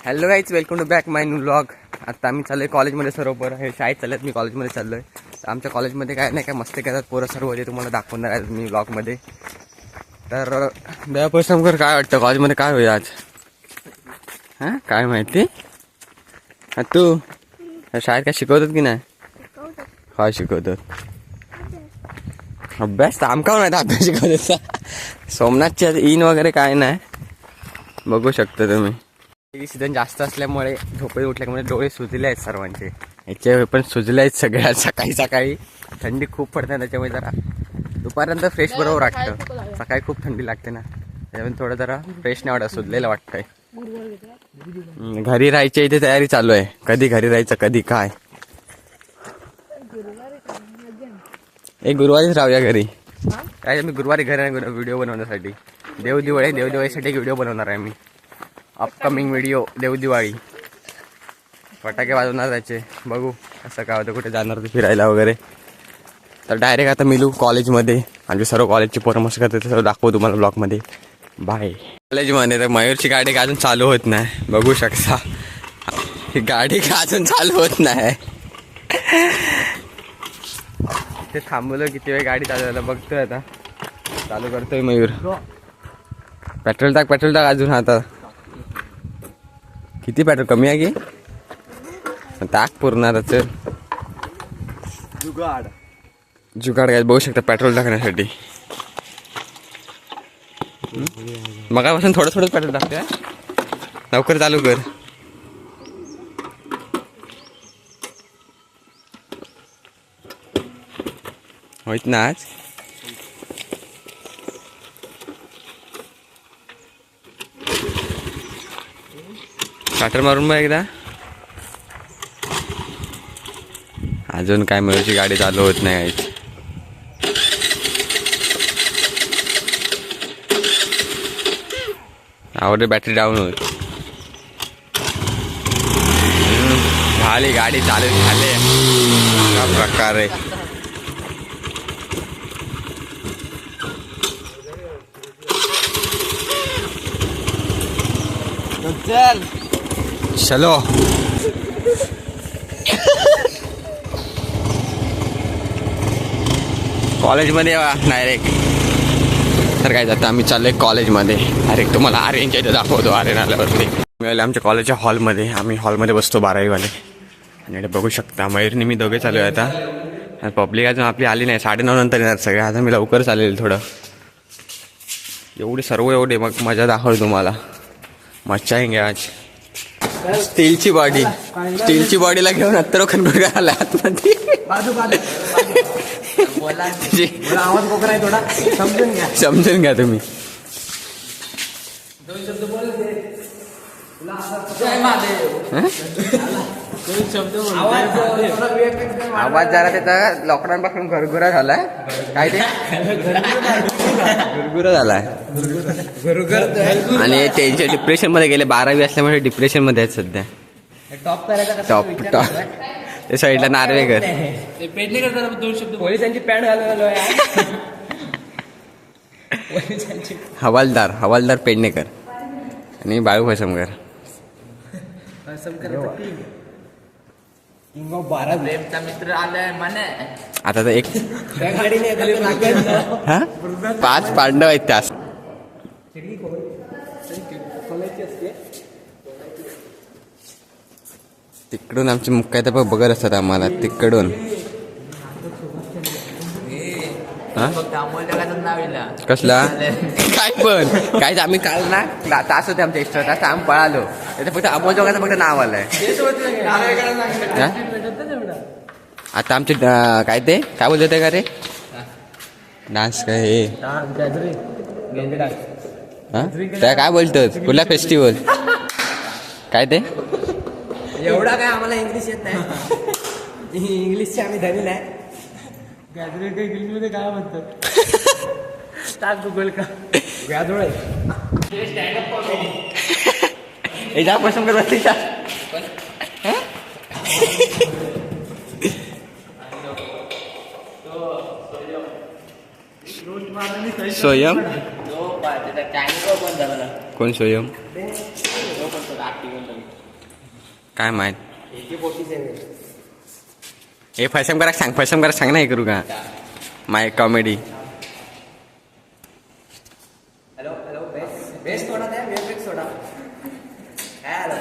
Hello guys, welcome to back my new vlog. आता आम्ही चाललोय कॉलेजमध्ये सर्व पोरं हे शाळेत चालल्यात. मी कॉलेजमध्ये चाललोय. आमच्या कॉलेजमध्ये काय नाही काय मस्ती करतात पोरं सर्व, ते तुम्हाला दाखवणार आहे मी व्लॉगमध्ये. तर दयाप्रसंगर काय वाटतं कॉलेजमध्ये काय होईल आज? हां काय माहिती? तू शाळेत काय शिकवतात की नाही? काय शिकवतात? अभ्यास तर आमका नाही, अभ्यास शिकवतात. सोमनाथच्या इन वगैरे काय नाही, बघू शकता तुम्ही. सीझन जास्त असल्यामुळे झोपे उठल्यामुळे डोळे सुजले आहेत सर्वांचे. याचे पण सुजले आहेत सगळ्या. सकाळी सकाळी थंडी खूप पडते, त्याच्यामुळे जरा दुपारनंतर फ्रेश बरोबर वाटतं. सकाळी खूप थंडी लागते ना, त्याच्यामुळे थोडं जरा फ्रेश नाही वाटत, सुजलेलं वाटतंय. घरी राहायची इथे तयारी चालू आहे. कधी घरी राहायचं कधी काय. गुरुवारीच राहूया घरी. काय मी गुरुवारी घरी व्हिडिओ बनवण्यासाठी देवदिवाळीसाठी व्हिडिओ बनवणार आहे मी. Upcoming video Dev Diwali. फटाके वाजवणार त्याचे, बघू कसं काय होतं, कुठे जाणार ते फिरायला वगैरे. तर डायरेक्ट आता मिळू कॉलेजमध्ये. आमचे सर्व कॉलेजचे पोरं मस्त करतात, ते सर्व दाखवू तुम्हाला ब्लॉगमध्ये. बाय. कॉलेजमध्ये तर मयूरची गाडी का अजून चालू होत नाही, बघू शकता. ही गाडी का अजून चालू होत नाही. ते थांबवलं किती वेळ गाडी चालू झालं बघतोय. आता चालू करतोय मयूर. पेट्रोल टाक अजून. आता किती पेट्रोल कमी आहे की टाक पूर्ण. चल जुगाड काय बघू शकता पेट्रोल टाकण्यासाठी. मगापासून थोडं पेट्रोल टाकते. लवकर चालू कर. होईत ना आज. स्टार्टर मारून बघ एकदा. अजून काय मयूरची गाडी चालू होत नाही. आवडे बॅटरी डाऊन होत झाली. गाडी चालू झाली. अशा प्रकारे चलो. कॉलेजमध्ये डायरेक्ट. तर काय जातं आम्ही चाललोय कॉलेजमध्ये. डायरेक्ट तुम्हाला आर्यनच्या इथे दाखवतो. आर्यन आल्यावरती मिळाले आमच्या कॉलेजच्या हॉलमध्ये. आम्ही हॉलमध्ये बसतो 12वीवाले. आणि बघू शकता मयूरने मी दोघे चालू आहे आता. पब्लिक अजून आपली आली नाही. 9:30 नंतर येणार सगळे. आता मी लवकर चालेल थोडं. एवढे मग मजा दाखवतो तुम्हाला. मजा येंगे आज. स्टीलची बॉडीला घेऊन अत्तरोखंड आला आतमध्ये. समजून घ्या तुम्ही. आवाज जरा त्याचा लॉकडाऊन घरगुरा झालाय. काय ते घरगुरा झालाय. आणि त्यांच्या डिप्रेशन मध्ये गेले. 12वी असल्यामुळे डिप्रेशन मध्ये आहेत सध्या. टॉप ते साईडला नार्वेकर. पोलिसांची पॅन्ट हवालदार पेडणेकर आणि बाळू भसमकर. मित्र आलाय म्हणे. आता तर एक 5 पांडव आहेत त्या. तिकडून आमचे मुख्याध्यापक बघत असतात आम्हाला तिकडून. कसला काय पण काय. आम्ही काल ना तास होते आमच्या एक्स्ट्रा तास. आम्ही पळालो. त्याचं फक्त अमोल जोगाचं फक्त नाव आलंय. आता आमचे काय ते काय बोलत होते का रे. डान्स काय हे त्या काय बोलतात कुठला फेस्टिवल काय ते. एवढा काय आम्हाला इंग्लिश येत नाही. इंग्लिशचे आम्ही धनी नाही. गॅदरिंग इंग्लिश मध्ये काय म्हणतात टाक गुगल का. व्याजोळ हे जा पसंत करत बसली. स्वयं कोण स्वयं काय माहित AK-47. हे फसम करा सांग ना हे करू का माय कॉमेडी. हॅलो बेस्ट थोडा द्या वेगवेग सोडा. हॅलो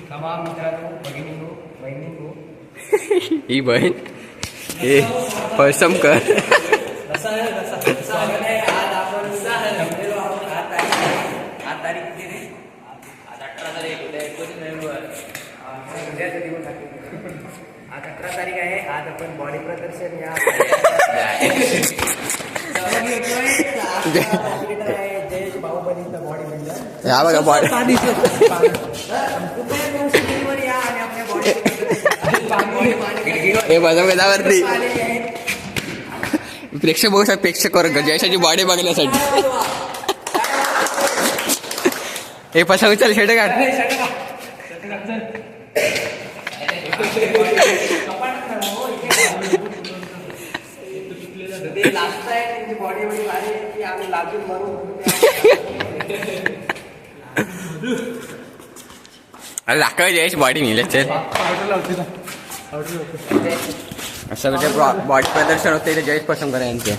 कमा मित्रांनो भगिनींनो बहिणींनो ही बहीण हे फसम कर. आज आपण जमलेलो आहोत. 8 तारीख किती रे? आज 18 तारीख उद्या 19 नोव्हेंबर. उद्याचा दिवस आहे. आज 18 तारीख आहे. आज आपण बॉडी प्रदर्शन या जयेश बाहुबलीचा बॉडी बिल्डर या बघा बॉडी या आणि आपल्या बॉडी हे बघा वेदावरती प्रेक्षक बघू शकता. प्रेक्षक जयशाची बॉडी बघण्यासाठी हे पसा चल शेट काढ. लास्ट आहे त्यांची बॉडी एवढी भारी आहे की आम्ही लागून मरू. अरे दाखव जयश बॉडी मिळेल चल. असं म्हणजे बॉडी प्रदर्शन होते ते जयश पसंत करा यांचे.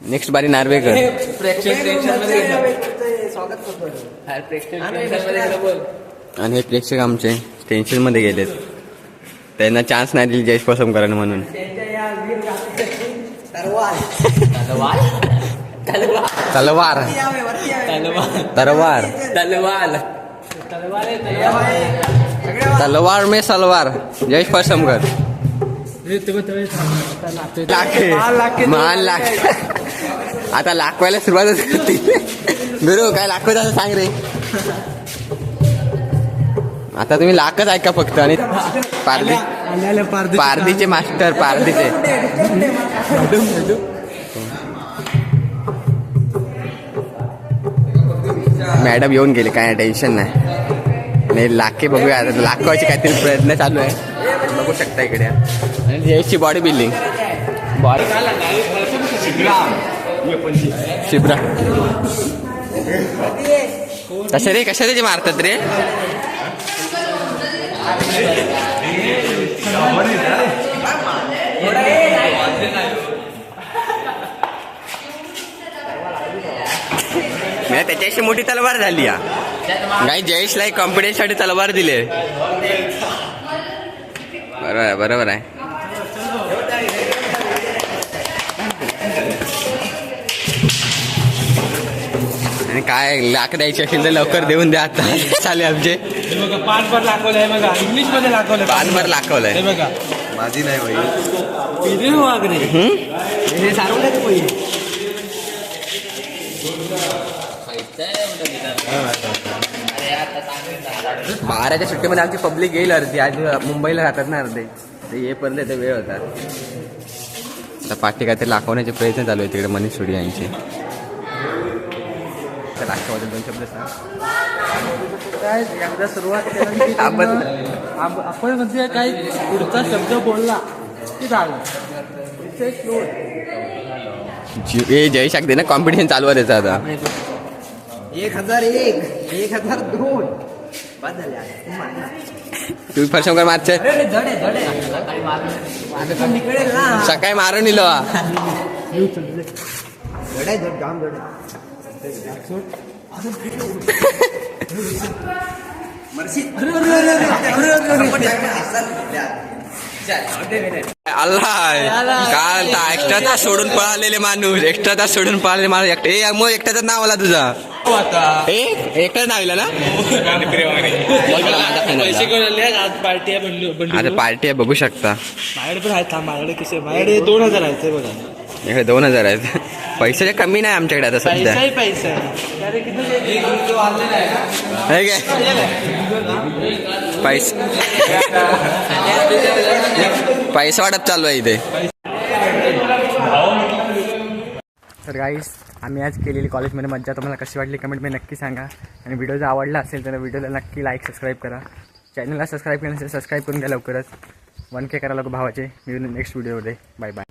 नेक्स्ट बारी नार्वेकर. स्वागत करतो. आणि हे प्रेक्षक आमचे टेन्शन मध्ये गेलेत. त्यांना चान्स नाही दिली जयश पसंत करायला म्हणून. तलवार तरवार तलवार में सलवार जयश पसंत कर. मान लाख आता लाखवायला सुरुवातच करते. गुरु काय लाखवायचं असं सांग रे. आता तुम्ही लाखच ऐका फक्त. आणि पारदीचे मास्टर पारदीचे मॅडम येऊन गेले काय टेन्शन नाही. लाखे बघूया आता लाखवायचे काहीतरी प्रयत्न चालू आहे बघू शकता इकडे. आणि जयची बॉडी बिल्डिंग बॉडी शिब्रा कशा त्याचे मारतात रे. त्याच्याशी मोठी तलवार झाली या काही जयेशला कॉम्पिटिशन साठी तलवार दिले. बरोबर आहे. आणि काय लाख द्यायची असेल तर लवकर देऊन द्या. आता चालेल आमचे 5 भर दाखवलंय बघा. इंग्लिश मध्ये दाखवलंय. 5 भर दाखवलंय. हे बघा माझी नाही भाई. हे सारवलं पहिले. बाराच्या सुट्टीमध्ये आमची पब्लिक येईल अर्धी. आज मुंबईला राहतात ना अर्धे ते येईपर्यंत येते वेळ होता. आता पाठी काहीतरी लाखवण्याचे प्रयत्न चालू आहे तिकडे मनीष सोडी यांचे. लाखवाबद्दल 2 शब्द सांग. काय एकदा सुरुवात केली आपण म्हणजे काही पुढचा शब्द बोलला की झालं. हे जयेश अगदी ना कॉम्पिटिशन चालू आहे त्याचं आता. 1001 1002 बाद झाले. तुम्ही फरशंकर मारचे सकाळी मारून दिलो. अल्ला काल एक्स्ट्रा तास सोडून पळालेले माणूस. एक्स्ट्रा तास सोडून पळालेले माणूस. मग एकट्याचं नाव आला तुझा. एकटाच नाव येईल ना. आता पार्टी आहे बघू शकता. माझ्याकडे पण आहेत. माझ्याकडे कसे माझ्याकडे 2000 आहेत बघा. इकडे 2000 आहेत. पैशाचे कमी नाही आमच्याकडे आता सध्या. पैसा पैसा वाटप चालू आहे इथे. तर गाईस आम्ही आज केलेली कॉलेजमध्ये मज्जा तुम्हाला कशी वाटली कमेंटमध्ये नक्की सांगा. आणि व्हिडिओ जर आवडला असेल तर व्हिडिओला नक्की लाईक सबस्क्राईब करा. चॅनलला सबस्क्राईब केलं नसेल सबस्क्राईब करून द्या लवकरच. 1K करा लोक भावाचे. मी नेक्स्ट व्हिडिओमध्ये. Bye bye.